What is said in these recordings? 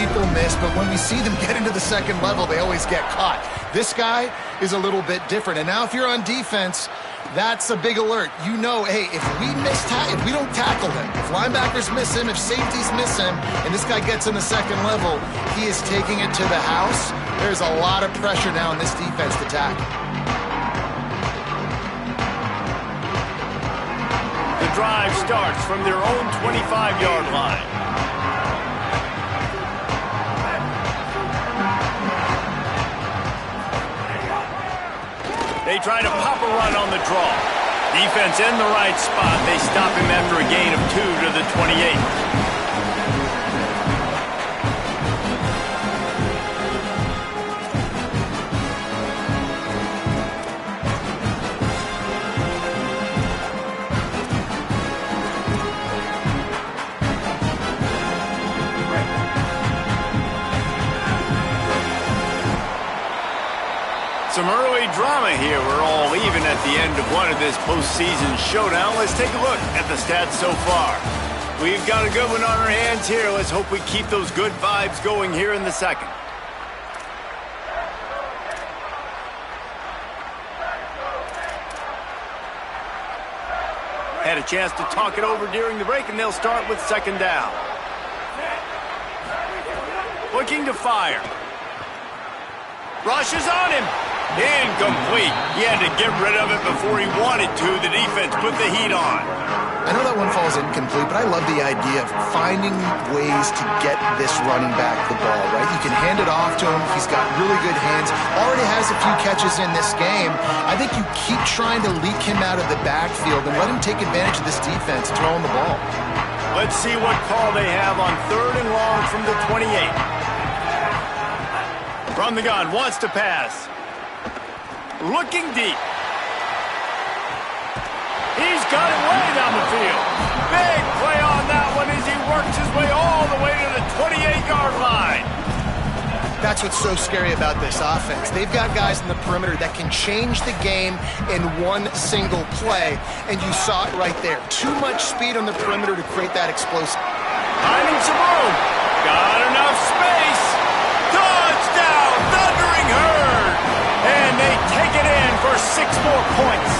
people miss, but when we see them get into the second level, they always get caught. This guy is a little bit different. And now if you're on defense, that's a big alert. You know, hey, if we don't tackle him, if linebackers miss him, if safeties miss him, and this guy gets in the second level, he is taking it to the house. There's a lot of pressure now in this defense to tackle. The drive starts from their own 25-yard line. They try to pop a run on the draw. Defense in the right spot. They stop him after a gain of 2 to the 28. Some early drama here. We're all even at the end of one of this postseason showdown. Let's take a look at the stats so far. We've got a good one on our hands here. Let's hope we keep those good vibes going here in the second. Had a chance to talk it over during the break, and they'll start with second down. Looking to fire. Rushes on him. Incomplete. He had to get rid of it before he wanted to. The defense put the heat on. I know that one falls incomplete, but I love the idea of finding ways to get this running back the ball, right? You can hand it off to him. He's got really good hands. Already has a few catches in this game. I think you keep trying to leak him out of the backfield and let him take advantage of this defense throwing the ball. Let's see what call they have on 3rd and long from the 28. From the gun, wants to pass. Looking deep. He's got it way down the field. Big play on that one as he works his way all the way to the 28-yard line. That's what's so scary about this offense. They've got guys in the perimeter that can change the game in one single play, and you saw it right there. Too much speed on the perimeter to create that explosive. Finding some room. Got enough space. Touchdown, Thundering Herd. And they take it in for 6 more points.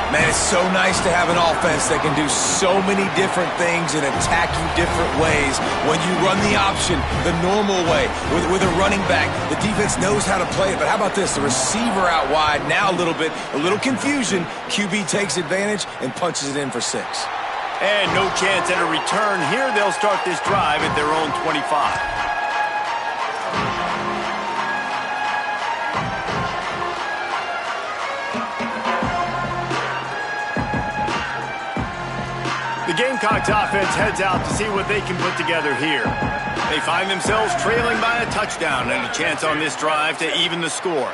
Man, it's so nice to have an offense that can do so many different things and attack you different ways. When you run the option the normal way with a running back, the defense knows how to play it. But how about this? The receiver out wide, now a little confusion. QB takes advantage and punches it in for 6. And no chance at a return here. They'll start this drive at their own 25. The Gamecocks offense heads out to see what they can put together here. They find themselves trailing by a touchdown and a chance on this drive to even the score.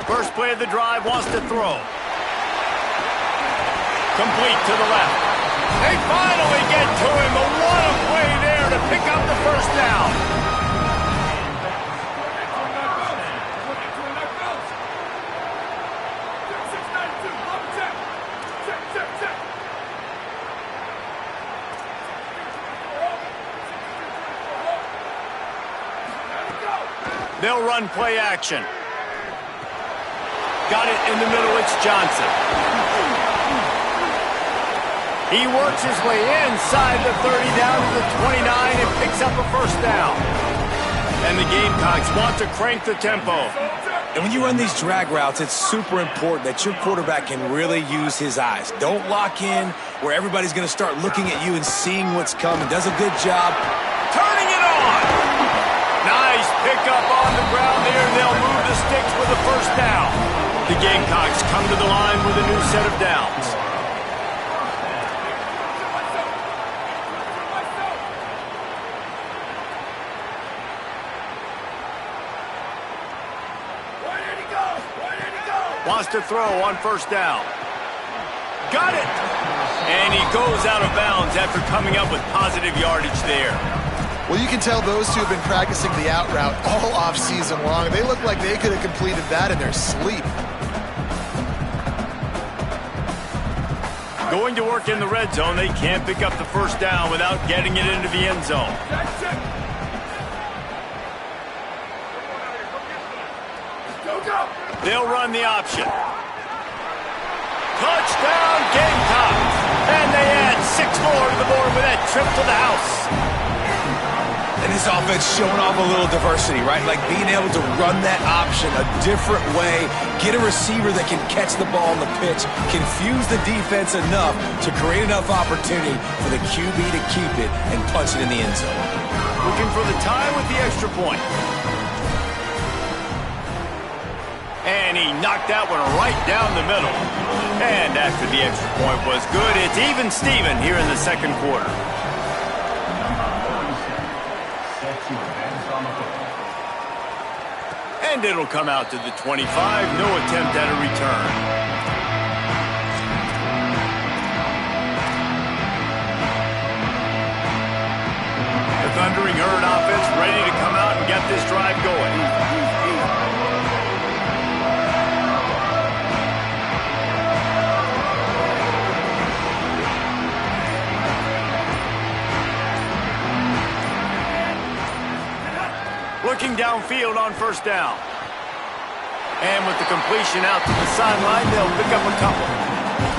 First play of the drive, wants to throw. Complete to the left. They finally get to him. But what a play there to pick up the first down. They'll run play action. Got it in the middle, it's Johnson. He works his way inside the 30 down to the 29 and picks up a first down. And the Gamecocks want to crank the tempo. And when you run these drag routes, it's super important that your quarterback can really use his eyes. Don't lock in where everybody's going to start looking at you and seeing what's coming. Does a good job turning it on. Nice pickup on the ground there. They'll move the sticks with a first down. The Gamecocks come to the line with a new set of downs. Wants to throw on first down. Got it! And he goes out of bounds after coming up with positive yardage there. Well, you can tell those two have been practicing the out route all off-season long. They look like they could have completed that in their sleep. Going to work in the red zone. They can't pick up the first down without getting it into the end zone. They'll run the option. Touchdown, Gamecocks! And they add 6 more to the board with that trip to the house. And this offense showing off a little diversity, right? Like being able to run that option a different way, get a receiver that can catch the ball on the pitch, confuse the defense enough to create enough opportunity for the QB to keep it and punch it in the end zone. Looking for the tie with the extra point. And he knocked that one right down the middle. And after the extra point was good, it's even Steven here in the second quarter. And it'll come out to the 25. No attempt at a return. The Thundering Herd offense ready to come out and get this drive going. Looking downfield on first down. And with the completion out to the sideline, they'll pick up a couple.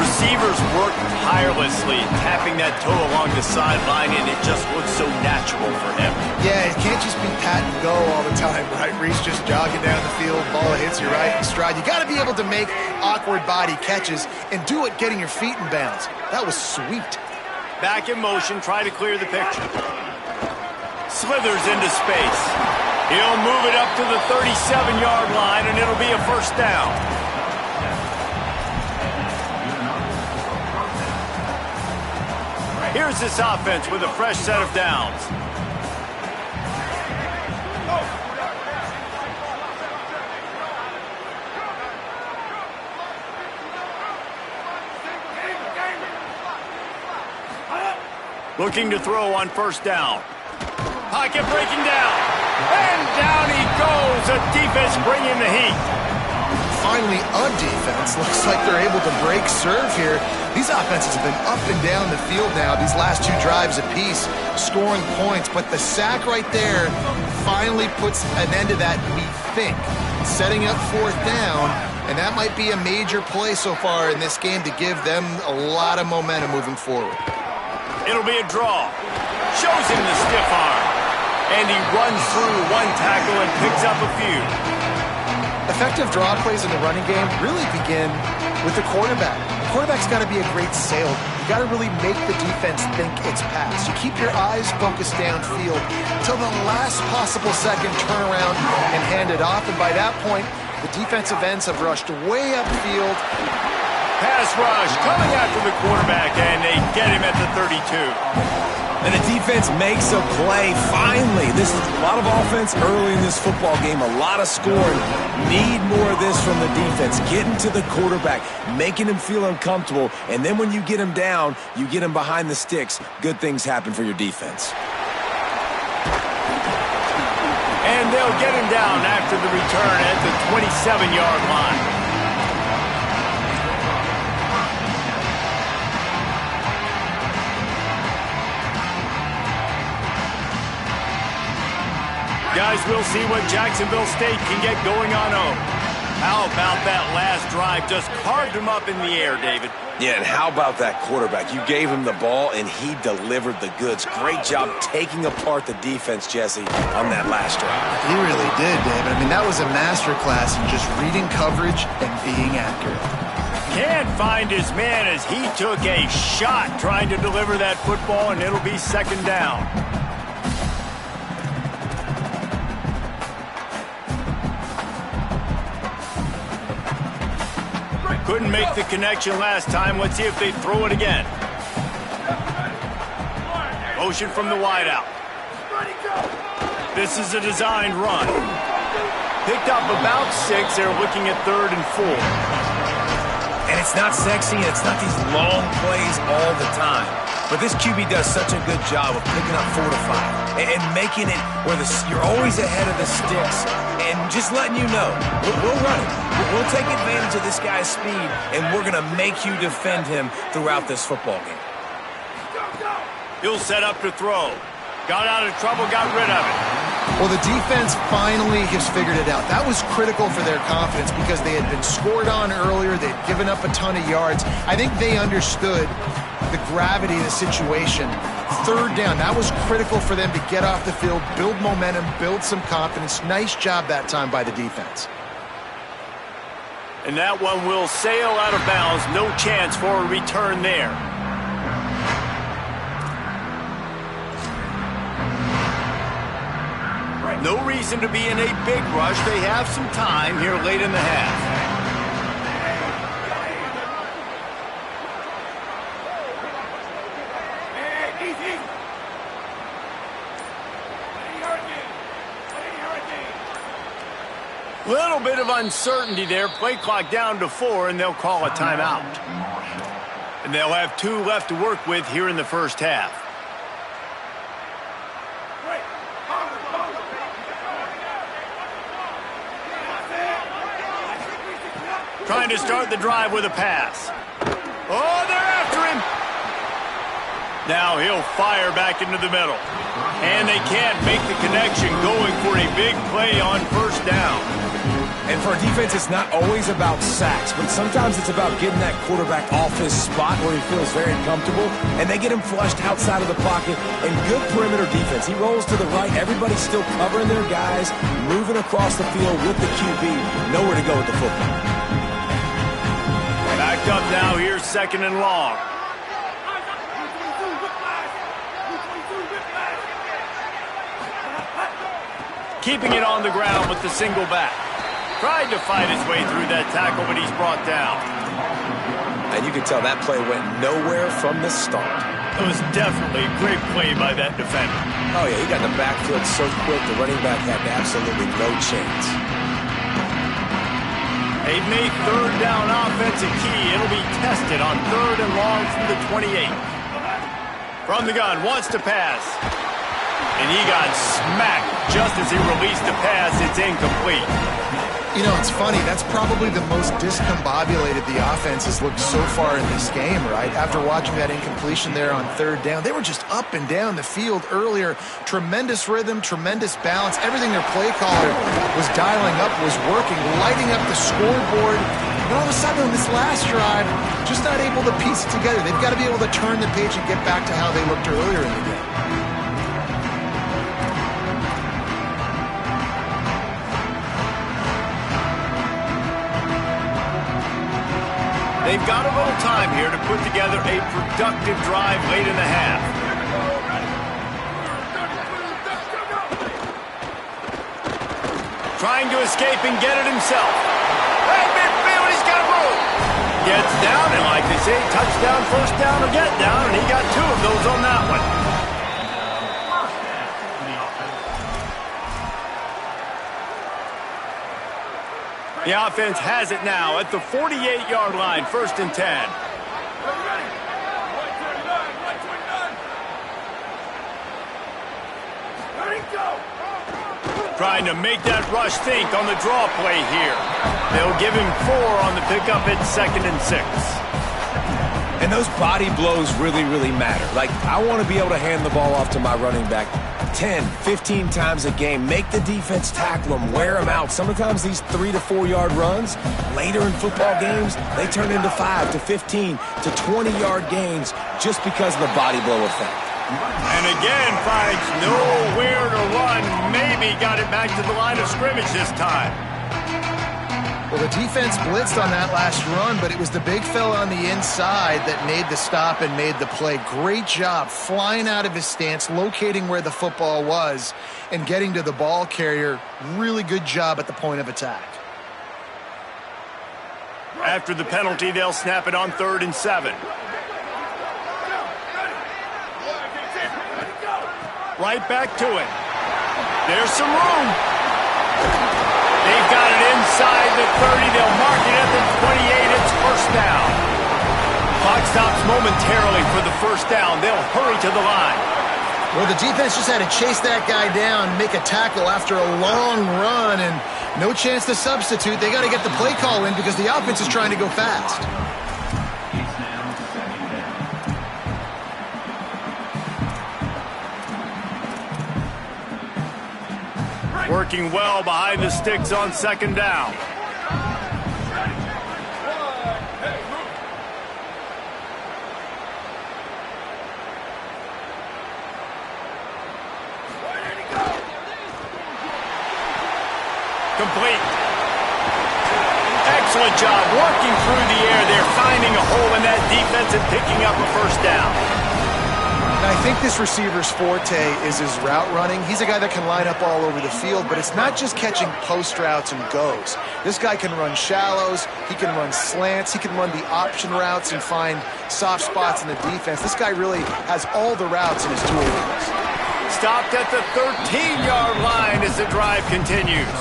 Receivers work tirelessly, tapping that toe along the sideline, and it just looks so natural for him. Yeah, it can't just be pat and go all the time, right? Reese just jogging down the field, ball hits you right in stride. You got to be able to make awkward body catches and do it getting your feet in bounds. That was sweet. Back in motion, try to clear the picture. Slithers into space. He'll move it up to the 37-yard line, and it'll be a first down. Here's this offense with a fresh set of downs. Looking to throw on first down. Pocket breaking down. And down he goes. A defense bringing the heat. Finally, a defense. Looks like they're able to break serve here. These offenses have been up and down the field now, these last 2 drives apiece, scoring points. But the sack right there finally puts an end to that, we think. Setting up fourth down, and that might be a major play so far in this game to give them a lot of momentum moving forward. It'll be a draw. Shows him the stiff arm. And he runs through one tackle and picks up a few. Effective draw plays in the running game really begin with the quarterback. The quarterback's got to be a great sailor. You got to really make the defense think it's pass. You keep your eyes focused downfield till the last possible second, turn around and hand it off. And by that point, the defensive ends have rushed way upfield. Pass rush coming after the quarterback, and they get him at the 32. And the defense makes a play, finally. This is a lot of offense early in this football game, a lot of scoring. Need more of this from the defense. Getting to the quarterback, making him feel uncomfortable, and then when you get him down, you get him behind the sticks. Good things happen for your defense. And they'll get him down after the return at the 27-yard line. Guys, we'll see what Jacksonville State can get going on home. How about that last drive? Just carved him up in the air, David. Yeah, and how about that quarterback? You gave him the ball, and he delivered the goods. Great job taking apart the defense, Jesse, on that last drive. He really did, David. I mean, that was a masterclass in just reading coverage and being accurate. Can't find his man as he took a shot trying to deliver that football, and it'll be second down. Couldn't make the connection last time. Let's see if they throw it again. Motion from the wideout. This is a designed run. Picked up about 6. They're looking at 3rd and 4. And it's not sexy, and it's not these long plays all the time. But this QB does such a good job of picking up 4 to 5 and making it where you're always ahead of the sticks and just letting you know, we'll run it. We'll take advantage of this guy's speed, and we're going to make you defend him throughout this football game. He'll set up to throw. Got out of trouble, got rid of it. Well, the defense finally has figured it out. That was critical for their confidence because they had been scored on earlier. They had given up a ton of yards. I think they understood the gravity of the situation. Third down, that was critical for them to get off the field, build momentum, build some confidence. Nice job that time by the defense. And that one will sail out of bounds. No chance for a return there. No reason to be in a big rush. They have some time here late in the half. Little bit of uncertainty there. Play clock down to 4, and they'll call a timeout. And they'll have 2 left to work with here in the first half. Trying to start the drive with a pass. Oh, they're after him. Now he'll fire back into the middle. And they can't make the connection, going for a big play on first down. And for a defense, it's not always about sacks, but sometimes it's about getting that quarterback off his spot where he feels very comfortable, and they get him flushed outside of the pocket, and good perimeter defense. He rolls to the right. Everybody's still covering their guys, moving across the field with the QB. Nowhere to go with the football. Backed up now, here's 2nd and long. Keeping it on the ground with the single back. Tried to fight his way through that tackle, but he's brought down. And you can tell that play went nowhere from the start. It was definitely a great play by that defender. Oh, yeah, he got the backfield so quick, the running back had absolutely no chance. They've made third down offense a key. It'll be tested on 3rd and long from the 28. From the gun, wants to pass. And he got smacked just as he released the pass. It's incomplete. You know, it's funny. That's probably the most discombobulated the offense has looked so far in this game, right? After watching that incompletion there on 3rd down, they were just up and down the field earlier. Tremendous rhythm, tremendous balance. Everything their play caller was dialing up was working, lighting up the scoreboard. And all of a sudden on this last drive, just not able to piece it together. They've got to be able to turn the page and get back to how they looked earlier in the game. They've got a little time here to put together a productive drive late in the half. Trying to escape and get it himself. Right midfield, he's got to move. Gets down, and like they say, touchdown, first down, or get down, and he got 2 of those on that one. The offense has it now at the 48-yard line, 1st and 10. Trying to make that rush think on the draw play here. They'll give him 4 on the pickup at 2nd and 6. And those body blows really, really matter. Like, I want to be able to hand the ball off to my running back 10, 15 times a game. Make the defense tackle them, wear them out. Sometimes these 3 to 4 yard runs, later in football games, they turn into 5 to 15 to 20-yard gains just because of the body blow effect. And again, finds nowhere to run. Maybe got it back to the line of scrimmage this time. Well, the defense blitzed on that last run, but it was the big fella on the inside that made the stop and made the play. Great job flying out of his stance, locating where the football was, and getting to the ball carrier. Really good job at the point of attack. After the penalty, they'll snap it on 3rd and 7. Right back to it. There's some room. They've got it inside the 30. They'll mark it at the 28. It's first down. Clock stops momentarily for the first down. They'll hurry to the line. Well, the defense just had to chase that guy down, make a tackle after a long run, and no chance to substitute. They got to get the play call in because the offense is trying to go fast. Working well behind the sticks on second down. Complete. Excellent job working through the air there, finding a hole in that defense and picking up a first down. And I think this receiver's forte is his route running. He's a guy that can line up all over the field, but it's not just catching post routes and goes. This guy can run shallows, he can run slants, he can run the option routes and find soft spots in the defense. This guy really has all the routes in his toolbox. Stopped at the 13-yard line as the drive continues.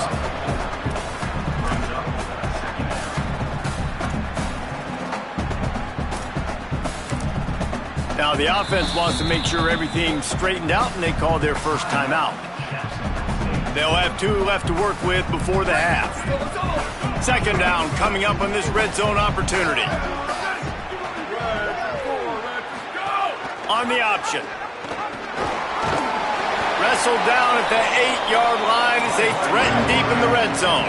Now the offense wants to make sure everything's straightened out, and they call their first timeout. They'll have 2 left to work with before the half. Second down coming up on this red zone opportunity. On the option. Wrestled down at the 8-yard line as they threaten deep in the red zone.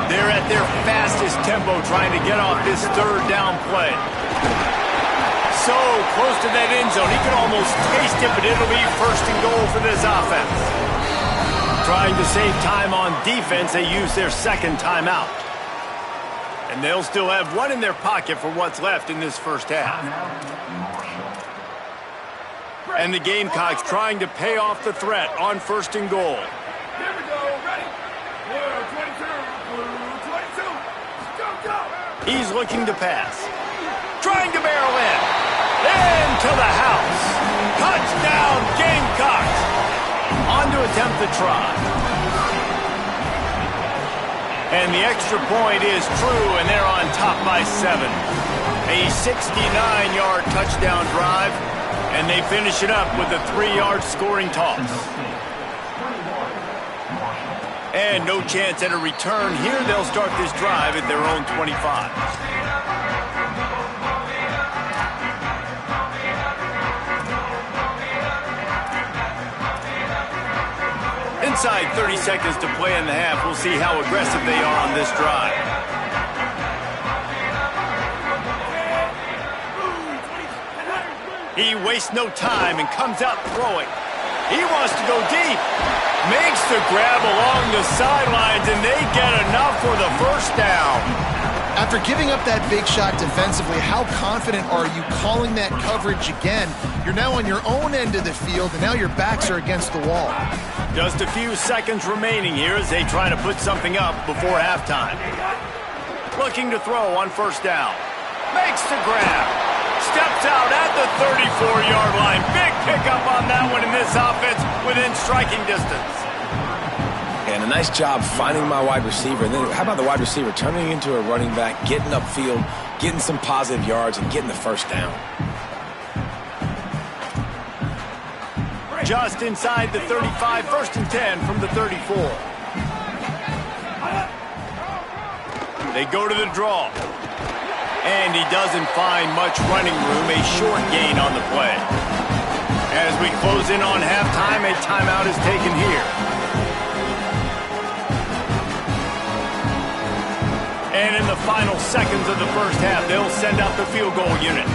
They're at their fastest tempo trying to get off this third down play. So close to that end zone, he can almost taste it, but it'll be first and goal for this offense. Trying to save time on defense, they use their second timeout. And they'll still have 1 in their pocket for what's left in this first half. And the Gamecocks trying to pay off the threat on first and goal. Here we go, ready? 22, 22, go, go! He's looking to pass. Trying to barrel in. Into the house. Touchdown, Gamecocks. On to attempt the try. And the extra point is true, and they're on top by 7. A 69-yard touchdown drive, and they finish it up with a 3-yard scoring toss. And no chance at a return here. They'll start this drive at their own 25. Inside 30 seconds to play in the half. We'll see how aggressive they are on this drive. He wastes no time and comes out throwing. He wants to go deep. Makes the grab along the sidelines, and they get enough for the first down. After giving up that big shot defensively, how confident are you calling that coverage again? You're now on your own end of the field, and now your backs are against the wall. Just a few seconds remaining here as they try to put something up before halftime. Looking to throw on first down. Makes the grab. Steps out at the 34-yard line. Big pickup on that one in this offense within striking distance. And a nice job finding my wide receiver. And then how about the wide receiver turning into a running back, getting upfield, getting some positive yards, and getting the first down. Just inside the 35, first and 10 from the 34. They go to the draw. And he doesn't find much running room, a short gain on the play. As we close in on halftime, a timeout is taken here. And in the final seconds of the first half, they'll send out the field goal unit.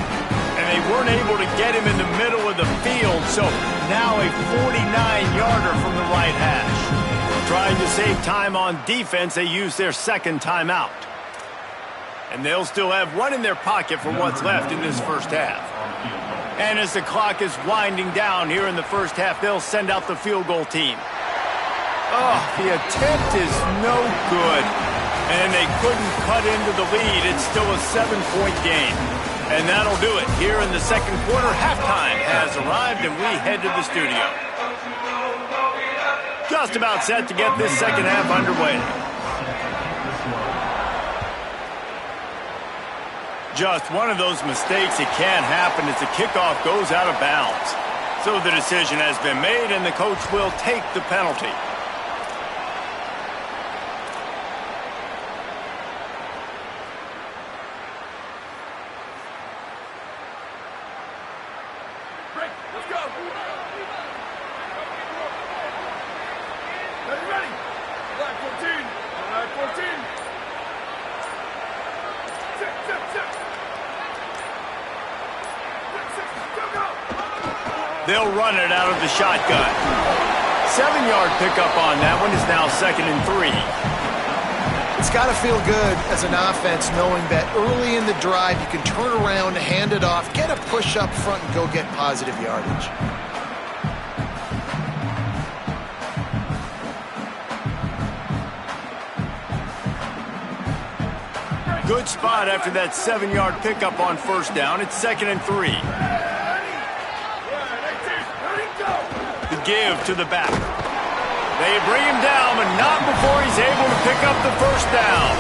And they weren't able to get him in the middle of the field, so now a 49-yarder from the right hash. Trying to save time on defense, they use their second timeout. And they'll still have 1 in their pocket for what's left in this first half. And as the clock is winding down here in the first half, they'll send out the field goal team. Oh, the attempt is no good. And they couldn't cut into the lead. It's still a 7-point game. And that'll do it here in the second quarter. Halftime has arrived, and we head to the studio. Just about set to get this second half underway. Just one of those mistakes that can happen as the kickoff goes out of bounds. So the decision has been made, and the coach will take the penalty. Break. Let's go. Ready. Flag 14. Flag 14. Sit. Go. They'll run it out of the shotgun. 7-yard pickup on that one is now 2nd and 3. It's got to feel good as an offense knowing that early in the drive you can turn around, hand it off, get a push up front, and go get positive yardage. Good spot after that 7-yard pickup on 1st down. It's 2nd and 3. The give to the back. They bring him down, but not before he's able to pick up the 1st down.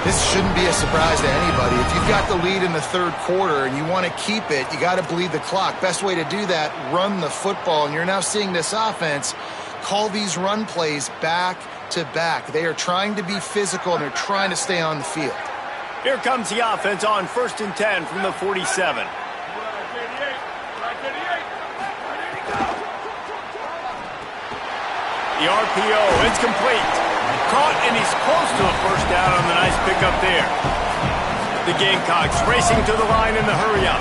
This shouldn't be a surprise to anybody. If you've got the lead in the 3rd quarter and you want to keep it, you got to bleed the clock. Best way to do that, run the football. And you're now seeing this offense call these run plays back to back. They are trying to be physical, and they're trying to stay on the field. Here comes the offense on 1st and 10 from the 47. The RPO, it's complete. Caught, and he's close to a 1st down on the nice pickup there. The Gamecocks racing to the line in the hurry-up.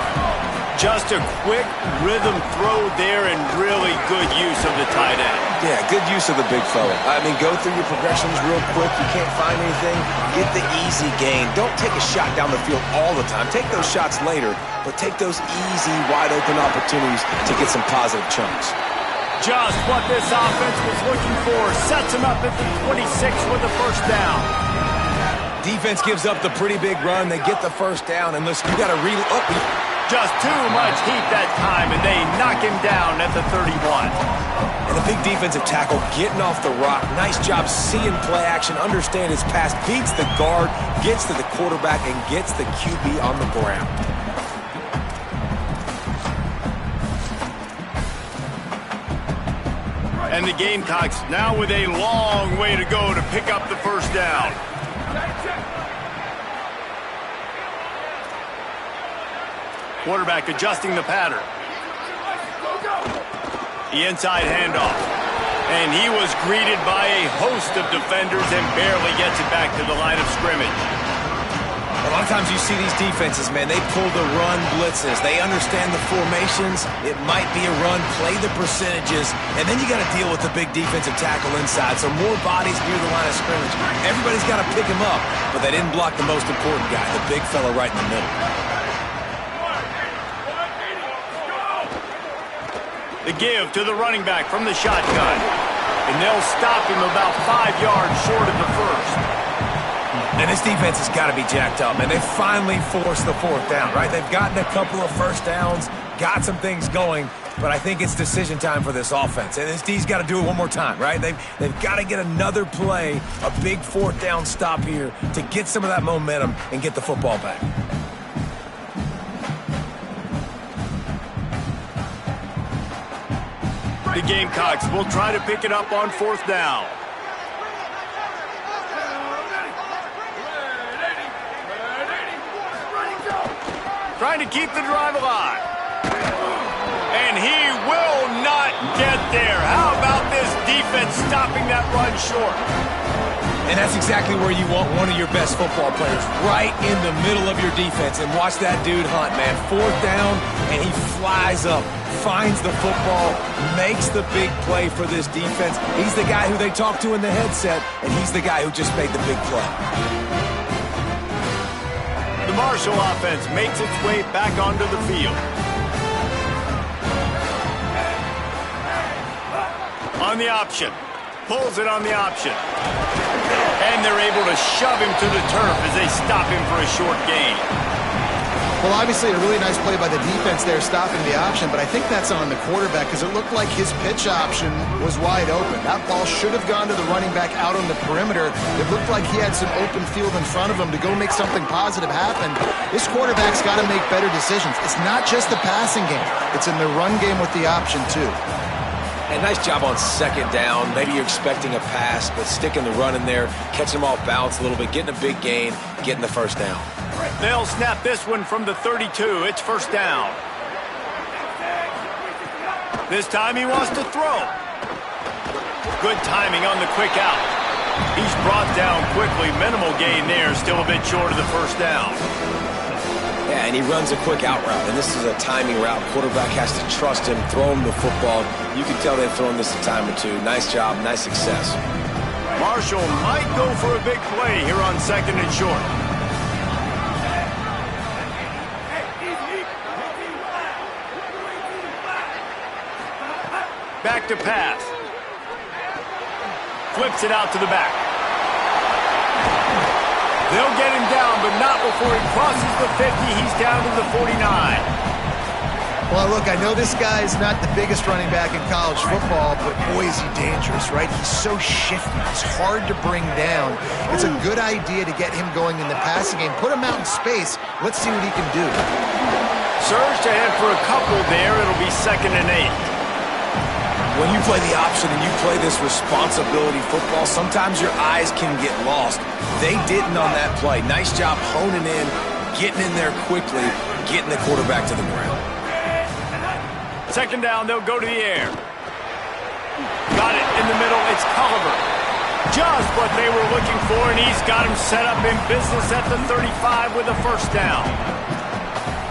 Just a quick rhythm throw there, and really good use of the tight end. Yeah, good use of the big fella. I mean, go through your progressions real quick. You can't find anything. Get the easy gain. Don't take a shot down the field all the time. Take those shots later, but take those easy, wide-open opportunities to get some positive chunks. Just what this offense was looking for. Sets him up at the 26 with the 1st down. Defense gives up the pretty big run. They get the 1st down, and listen, you got to Just too much heat that time, and they knock him down at the 31. And a big defensive tackle getting off the rock. Nice job seeing play action, understand his pass, beats the guard, gets to the quarterback, and gets the QB on the ground. And the Gamecocks now with a long way to go to pick up the 1st down. Quarterback adjusting the pattern. The inside handoff. And he was greeted by a host of defenders and barely gets it back to the line of scrimmage. A lot of times you see these defenses, man, they pull the run blitzes. They understand the formations. It might be a run, play the percentages, and then you got to deal with the big defensive tackle inside. So more bodies near the line of scrimmage. Everybody's got to pick him up, but they didn't block the most important guy, the big fella right in the middle. The give to the running back from the shotgun. And they'll stop him about 5 yards short of the 1st. And this defense has got to be jacked up, man. They finally forced the 4th down, right? They've gotten a couple of 1st downs, got some things going, but I think it's decision time for this offense. And this D's got to do it one more time, right? They've got to get another play, a big 4th down stop here to get some of that momentum and get the football back. The Gamecocks will try to pick it up on 4th down. Trying to keep the drive alive. And he will not get there. How about this defense stopping that run short? And that's exactly where you want one of your best football players, right in the middle of your defense. And watch that dude hunt, man. 4th down, and he flies up, finds the football, makes the big play for this defense. He's the guy who they talk to in the headset, and he's the guy who just made the big play. The Marshall offense makes its way back onto the field. On the option. Pulls it on the option. And they're able to shove him to the turf as they stop him for a short gain. Well, obviously a really nice play by the defense there stopping the option, but I think that's on the quarterback because it looked like his pitch option was wide open. That ball should have gone to the running back out on the perimeter. It looked like he had some open field in front of him to go make something positive happen. This quarterback's got to make better decisions. It's not just the passing game. It's in the run game with the option, too. And nice job on second down. Maybe you're expecting a pass, but sticking the run in there, catching them off balance a little bit, getting a big gain, getting the first down. They'll snap this one from the 32. It's first down. This time he wants to throw. Good timing on the quick out. He's brought down quickly. Minimal gain there. Still a bit short of the first down. Yeah, and he runs a quick out route, and this is a timing route. Quarterback has to trust him, throw him the football. You can tell they've thrown this a time or two. Nice job, nice success. Marshall might go for a big play here on second and short. Back to pass. Flips it out to the back. They'll get him down, but not before he crosses the 50. He's down to the 49. Well, look, I know this guy is not the biggest running back in college football, but boy, is he dangerous, right? He's so shifty. He's hard to bring down. It's a good idea to get him going in the passing game. Put him out in space. Let's see what he can do. Surge ahead for a couple there. It'll be 2nd and 8. When you play the option and you play this responsibility football, sometimes your eyes can get lost. They didn't on that play. Nice job honing in, getting in there quickly, getting the quarterback to the ground. 2nd down, they'll go to the air. Got it in the middle. It's Culliver. Just what they were looking for, and he's got him set up in business at the 35 with a first down.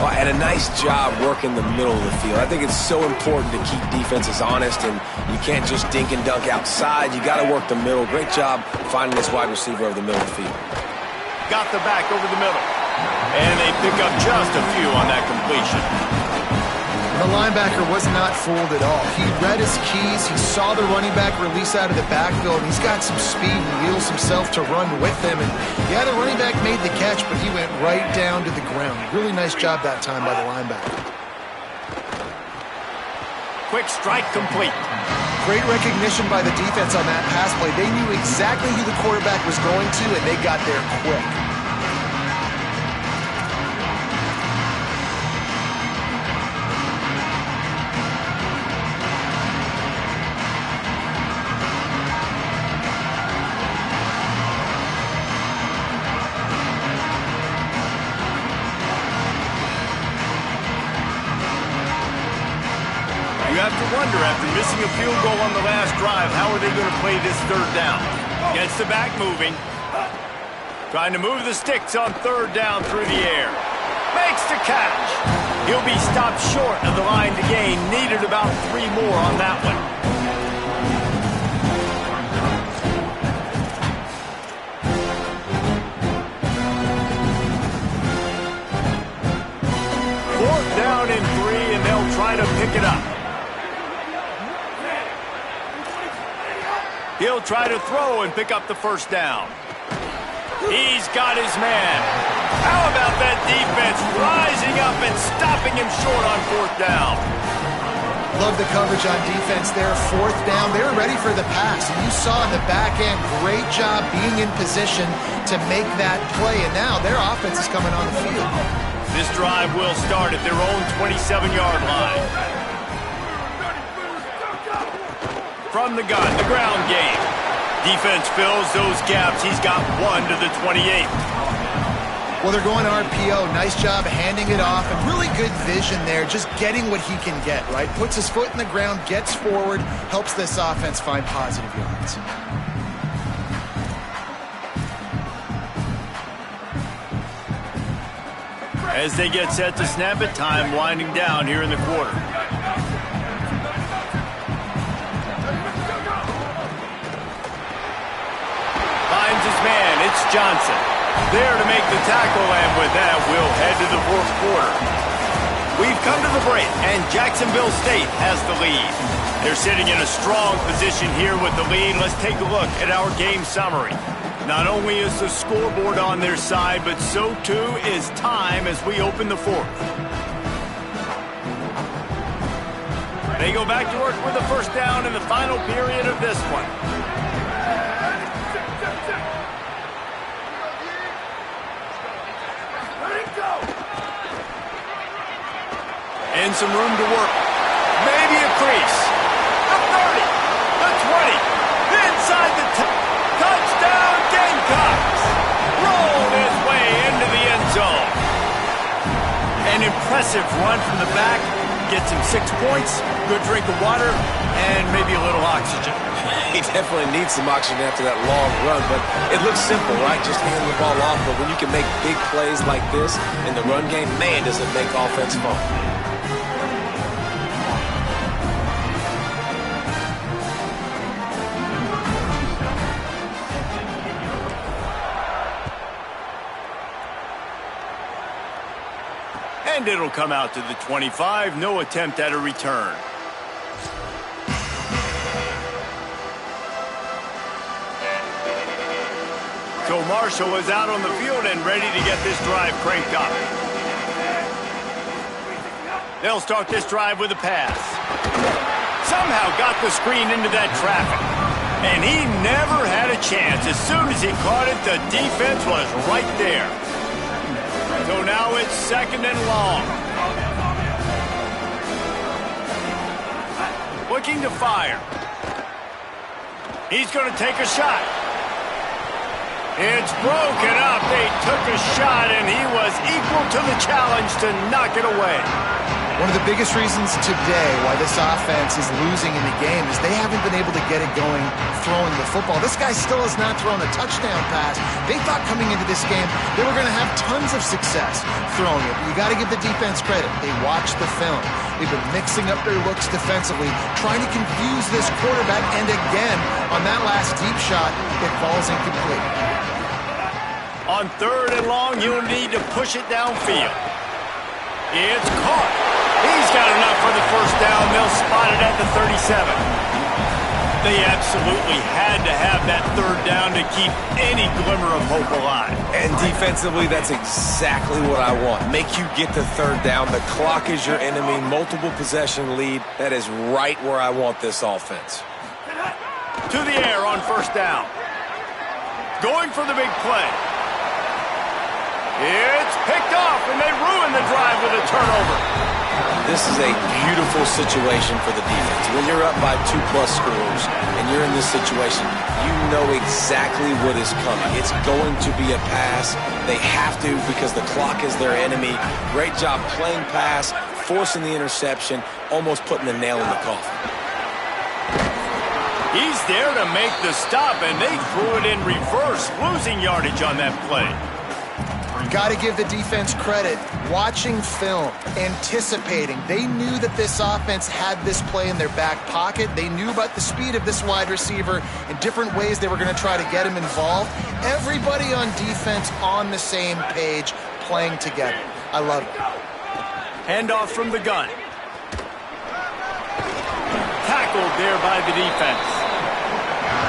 Oh, and a nice job working the middle of the field. I think it's so important to keep defenses honest, and you can't just dink and dunk outside. You got to work the middle. Great job finding this wide receiver over the middle of the field. Got the back over the middle. And they pick up just a few on that completion. The linebacker was not fooled at all. He read his keys. He saw the running back release out of the backfield. And he's got some speed and wheels himself to run with him. And yeah, the running back made the catch, but he went right down to the ground. Really nice job that time by the linebacker. Quick strike complete. Great recognition by the defense on that pass play. They knew exactly who the quarterback was going to, and they got there quick. You have to wonder, after missing a field goal on the last drive, how are they going to play this 3rd down? Gets the back moving. Trying to move the sticks on 3rd down through the air. Makes the catch. He'll be stopped short of the line to gain. Needed about 3 more on that one. Fourth down and 3, and they'll try to pick it up. He'll try to throw and pick up the first down. He's got his man. How about that defense rising up and stopping him short on 4th down? Love the coverage on defense there. 4th down. They were ready for the pass. And you saw in the back end, great job being in position to make that play. And now their offense is coming on the field. This drive will start at their own 27-yard line. From the gun, the ground game. Defense fills those gaps. He's got 1 to the 28. Well, they're going RPO. Nice job handing it off, and really good vision there, just getting what he can get, right? Puts his foot in the ground, gets forward, helps this offense find positive yards. As they get set to snap it, time winding down here in the quarter. Finds his man. It's Johnson. There to make the tackle, and with that, we'll head to the 4th quarter. We've come to the break, and Jacksonville State has the lead. They're sitting in a strong position here with the lead. Let's take a look at our game summary. Not only is the scoreboard on their side, but so too is time as we open the fourth. They go back to work with a first down in the final period of this one. And some room to work. Maybe a crease. The 30, the 20, inside the touchdown Gamecocks. Rolled his way into the end zone. An impressive run from the back. Gets him 6 points, good drink of water, and maybe a little oxygen. He definitely needs some oxygen after that long run, but it looks simple, right? Just hand the ball off, but when you can make big plays like this in the run game, man, does it make offense fun. And it'll come out to the 25. No attempt at a return. So Marshall is out on the field and ready to get this drive cranked up. They'll start this drive with a pass. Somehow got the screen into that traffic. And he never had a chance. As soon as he caught it, the defense was right there. So now it's second and long. Looking to fire. He's going to take a shot. It's broken up. They took a shot, and he was equal to the challenge to knock it away. One of the biggest reasons today why this offense is losing in the game is they haven't been able to get it going throwing the football. This guy still has not thrown a touchdown pass. They thought coming into this game they were going to have tons of success throwing it. But you got to give the defense credit. They watched the film. They've been mixing up their looks defensively, trying to confuse this quarterback. And again, on that last deep shot, it falls incomplete. On third and long, you'll need to push it downfield. It's caught. He's got enough for the first down. They'll spot it at the 37. They absolutely had to have that third down to keep any glimmer of hope alive. And defensively, that's exactly what I want. Make you get the third down. The clock is your enemy. Multiple possession lead. That is right where I want this offense. To the air on first down. Going for the big play. It's picked off, and they ruin the drive with a turnover. This is a beautiful situation for the defense. When you're up by 2+ scores and you're in this situation, you know exactly what is coming. It's going to be a pass. They have to because the clock is their enemy. Great job playing pass, forcing the interception, almost putting the nail in the coffin. He's there to make the stop, and they threw it in reverse, losing yardage on that play. Got to give the defense credit. Watching film, anticipating. They knew that this offense had this play in their back pocket. They knew about the speed of this wide receiver and different ways they were going to try to get him involved. Everybody on defense on the same page, playing together. I love it. Handoff from the gun. Tackled there by the defense.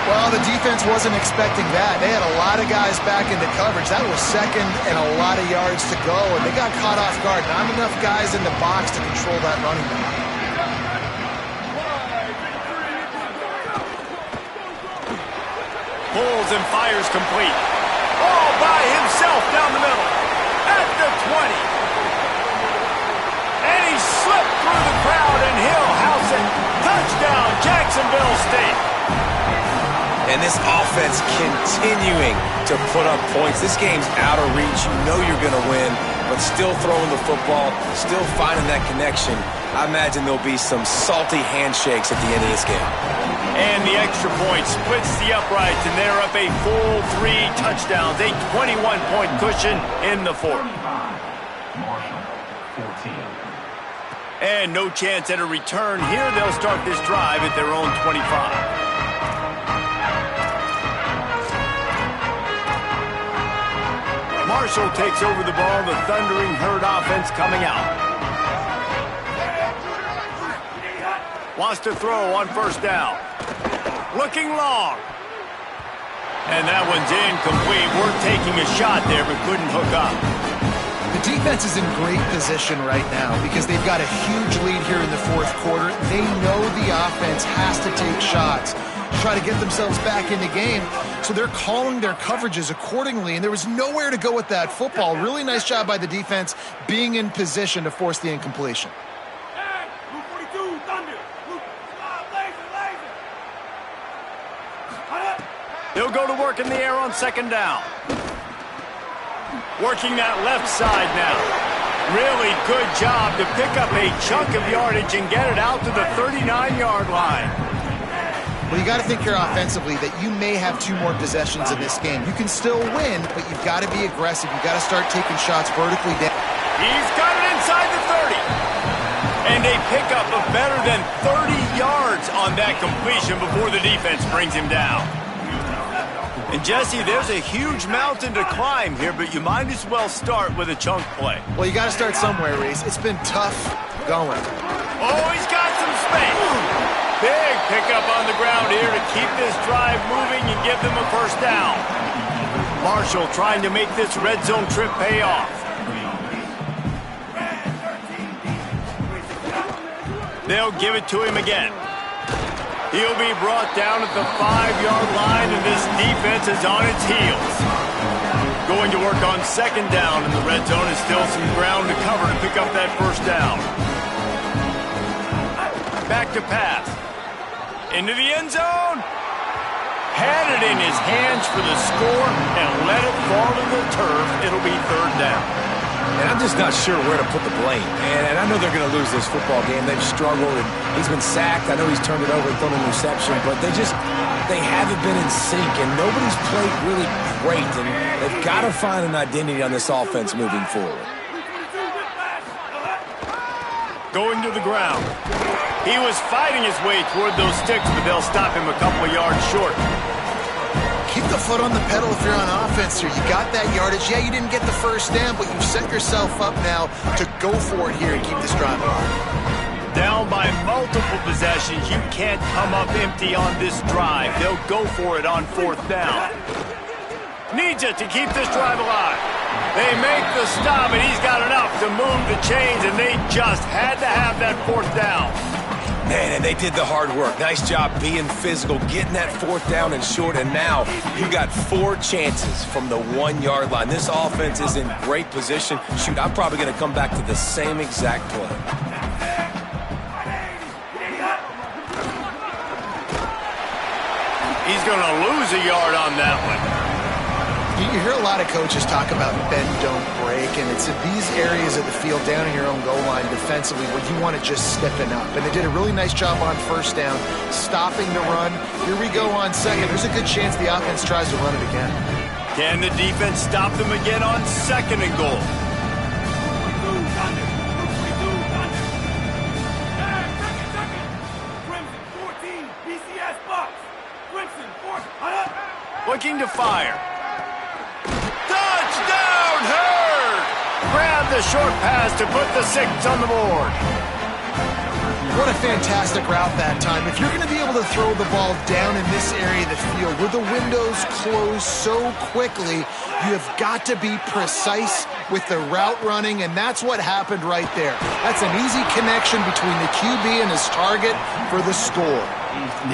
Well, the defense wasn't expecting that. They had a lot of guys back into coverage. That was second and a lot of yards to go, and they got caught off guard. Not enough guys in the box to control that running back. Pulls and fires complete. All by himself down the middle. At the 20. And he slipped through the crowd, and he'll house it. Touchdown, Jacksonville State. And this offense continuing to put up points. This game's out of reach. You know you're going to win, but still throwing the football, still finding that connection. I imagine there'll be some salty handshakes at the end of this game. And the extra point splits the uprights, and they're up a full 3 touchdowns, a 21-point cushion in the fourth. And no chance at a return here. They'll start this drive at their own 25. Marshall takes over the ball, the Thundering Herd offense coming out. Wants to throw on first down. Looking long. And that one's incomplete. We're taking a shot there, but couldn't hook up. The defense is in great position right now because they've got a huge lead here in the fourth quarter. They know the offense has to take shots to try to get themselves back in the game. So they're calling their coverages accordingly, and there was nowhere to go with that football. Really nice job by the defense being in position to force the incompletion. Hey, Blue 42, Thunder. Blue, laser. They'll go to work in the air on second down. Working that left side now. Really good job to pick up a chunk of yardage and get it out to the 39-yard line. Well, you got to think here offensively that you may have 2 more possessions in this game. You can still win, but you've got to be aggressive. You've got to start taking shots vertically down. He's got it inside the 30. And a pickup of better than 30 yards on that completion before the defense brings him down. And Jesse, there's a huge mountain to climb here, but you might as well start with a chunk play. Well, you got to start somewhere, Reese. It's been tough going. Oh, he's got some space. Big pickup on the ground here to keep this drive moving and give them a first down. Marshall trying to make this red zone trip pay off. They'll give it to him again. He'll be brought down at the 5-yard line, and this defense is on its heels. Going to work on second down in the red zone is still some ground to cover to pick up that first down. Back to pass. Into the end zone. Had it in his hands for the score and let it fall to the turf. It'll be third down. And I'm just not sure where to put the blame. And I know they're going to lose this football game. They've struggled, and he's been sacked. I know he's turned it over and thrown an interception, but they haven't been in sync, and nobody's played really great. And they've got to find an identity on this offense moving forward. Going to the ground. He was fighting his way toward those sticks, but they'll stop him a couple of yards short. Keep the foot on the pedal if you're on offense here. You got that yardage. Yeah, you didn't get the first down, but you've set yourself up now to go for it here and keep this drive going. Down by multiple possessions. You can't come up empty on this drive. They'll go for it on fourth down. Needs it to keep this drive alive. They make the stop, and he's got enough to move the chains, and they just had to have that fourth down. Man, and they did the hard work. Nice job being physical, getting that fourth down and short, and now you got 4 chances from the 1-yard line. This offense is in great position. Shoot, I'm probably going to come back to the same exact play. He's going to lose a yard on that one. You hear a lot of coaches talk about bend, don't break, and it's in these areas of the field down in your own goal line defensively where you want to just stiffen up. And they did a really nice job on first down, stopping the run. Here we go on second. There's a good chance the offense tries to run it again. Can the defense stop them again on second and goal? Looking to fire. Touchdown, Hurd! Grab the short pass to put the 6 on the board. What a fantastic route that time. If you're going to be able to throw the ball down in this area of the field where the windows close so quickly, you have got to be precise with the route running, and that's what happened right there. That's an easy connection between the QB and his target for the score.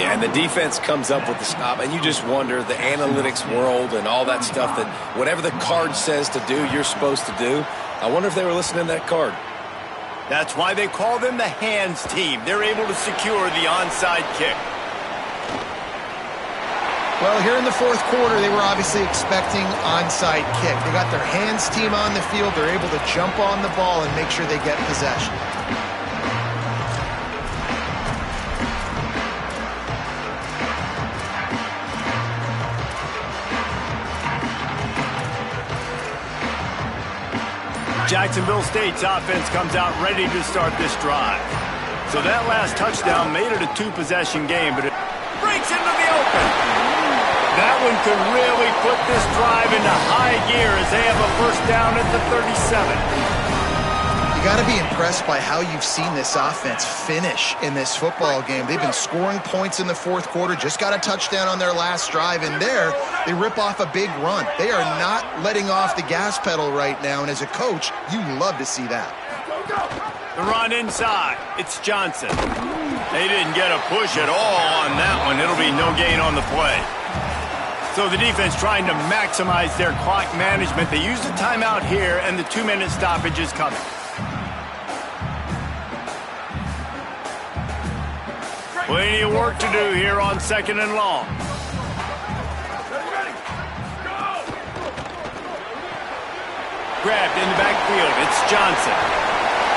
Yeah, and the defense comes up with the stop, and you just wonder, the analytics world and all that stuff, that whatever the card says to do, you're supposed to do. I wonder if they were listening to that card. That's why they call them the hands team. They're able to secure the onside kick. Well, here in the fourth quarter, they were obviously expecting onside kick. They got their hands team on the field. They're able to jump on the ball and make sure they get possession. Jacksonville State's offense comes out ready to start this drive. So that last touchdown made it a 2-possession game, but it breaks into the open. That one could really put this drive into high gear as they have a first down at the 37. You got to be impressed by how you've seen this offense finish in this football game. They've been scoring points in the fourth quarter, just got a touchdown on their last drive, and there they rip off a big run. They are not letting off the gas pedal right now, and as a coach, you love to see that. The run inside. It's Johnson. They didn't get a push at all on that one. It'll be no gain on the play. So the defense trying to maximize their clock management. They used a timeout here, and the 2-minute stoppage is coming. Plenty of work to do here on 2nd and long. Grabbed in the backfield. It's Johnson.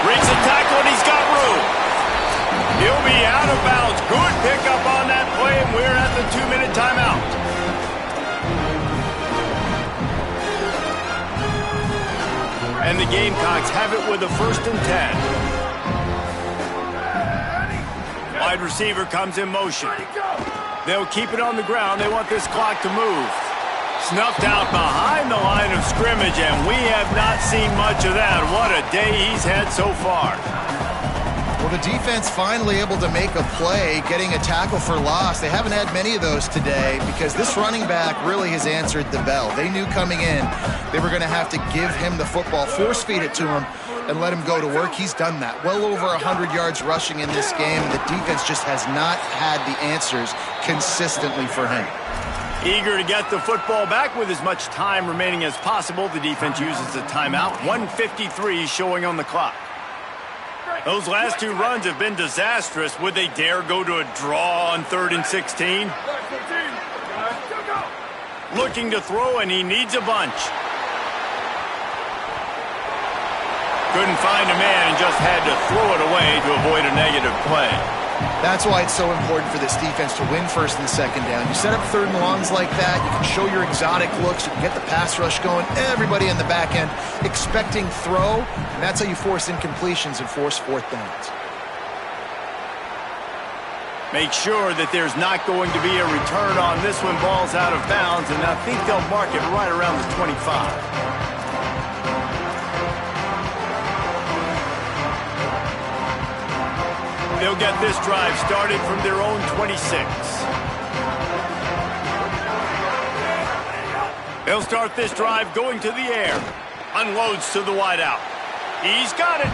Breaks a tackle, and he's got room. He'll be out of bounds. Good pickup on that play, and we're at the 2-minute timeout. And the Gamecocks have it with a 1st and 10. Wide receiver comes in motion. They'll keep it on the ground. They want this clock to move. Snuffed out behind the line of scrimmage, and we have not seen much of that. What a day he's had so far. Well, the defense finally able to make a play, getting a tackle for loss. They haven't had many of those today because this running back really has answered the bell. They knew coming in they were going to have to give him the football, force feed it to him, and let him go to work. He's done that. Well over 100 yards rushing in this game. The defense just has not had the answers consistently for him. Eager to get the football back with as much time remaining as possible. The defense uses a timeout. 1:53 showing on the clock. Those last 2 runs have been disastrous. Would they dare go to a draw on 3rd and 16? Looking to throw, and he needs a bunch. Couldn't find a man and just had to throw it away to avoid a negative play. That's why it's so important for this defense to win 1st and 2nd down. You set up 3rd and longs like that, you can show your exotic looks, you can get the pass rush going, everybody in the back end expecting throw, and that's how you force incompletions and force 4th downs. Make sure that there's not going to be a return on this when ball's out of bounds, and I think they'll mark it right around the 25. They'll get this drive started from their own 26. They'll start this drive going to the air. Unloads to the wideout. He's got it.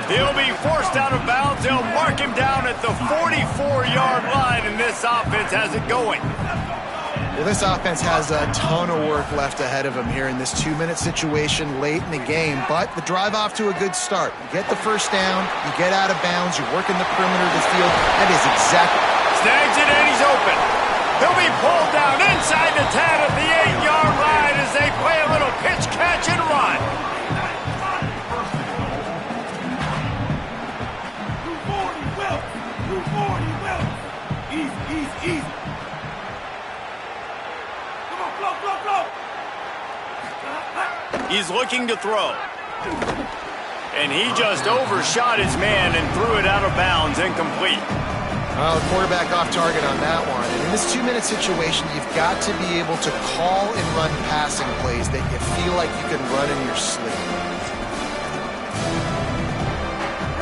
He'll be forced out of bounds. They'll mark him down at the 44-yard line, and this offense has it going. Well, this offense has a ton of work left ahead of them here in this 2-minute situation late in the game, but the drive off to a good start. You get the 1st down, you get out of bounds, you work in the perimeter of the field. That is exactly... Snags it, and he's open. He'll be pulled down inside the 10 at the 8-yard line as they play a little pitch, catch, and run. 240, Will. 240, Will. Easy. He's looking to throw. And he just overshot his man and threw it out of bounds, incomplete. Well, the quarterback off target on that one. And in this 2-minute situation, you've got to be able to call and run passing plays that you feel like you can run in your sleep.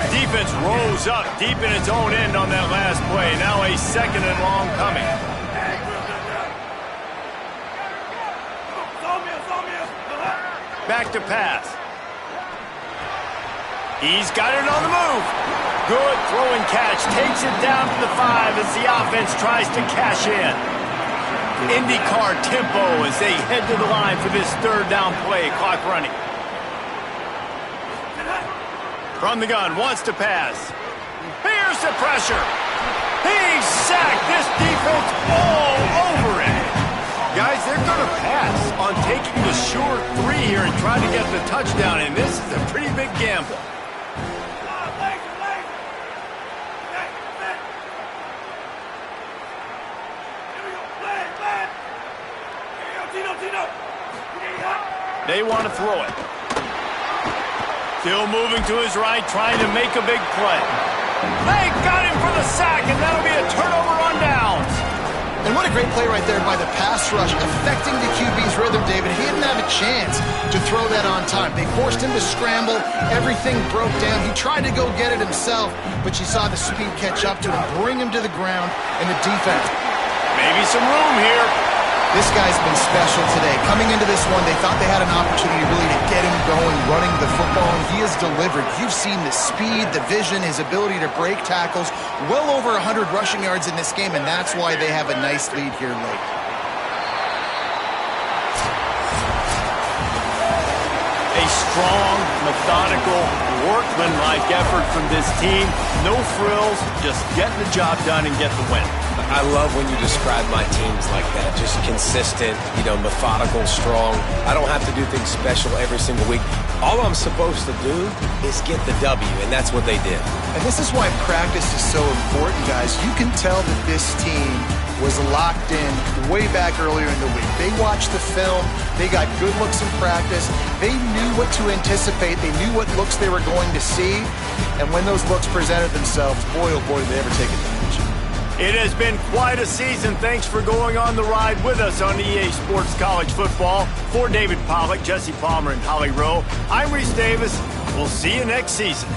Defense rose up deep in its own end on that last play. Now a 2nd and long coming. Back to pass. He's got it on the move. Good throw and catch. Takes it down to the 5 as the offense tries to cash in. IndyCar tempo as they head to the line for this 3rd down play. Clock running. From the gun, wants to pass. Here's the pressure. He's sacked. This defense all over it. Guys, they're going to pass on taking the sure 3 here and trying to get the touchdown, and this is a pretty big gamble. They want to throw it. Still moving to his right, trying to make a big play. They got him for the sack, and that'll be a turnover on downs. And what a great play right there by the pass rush, affecting the QB's rhythm, David. He didn't have a chance to throw that on time. They forced him to scramble. Everything broke down. He tried to go get it himself, but you saw the speed catch up to him, bring him to the ground, and the defense. Maybe some room here. This guy's been special today. Coming into this one, they thought they had an opportunity really to get him going, running the football, and he has delivered. You've seen the speed, the vision, his ability to break tackles. Well over 100 rushing yards in this game, and that's why they have a nice lead here late. A strong, methodical, workman-like effort from this team. No frills, just getting the job done and get the win. I love when you describe my teams like that. Just consistent, methodical, strong. I don't have to do things special every single week. All I'm supposed to do is get the W, and that's what they did. And this is why practice is so important, guys. You can tell that this team was locked in way back earlier in the week. They watched the film. They got good looks in practice. They knew what to anticipate. They knew what looks they were going to see. And when those looks presented themselves, boy, oh boy, did they ever take advantage. It has been quite a season. Thanks for going on the ride with us on EA Sports College Football. For David Pollack, Jesse Palmer, and Holly Rowe, I'm Reese Davis. We'll see you next season.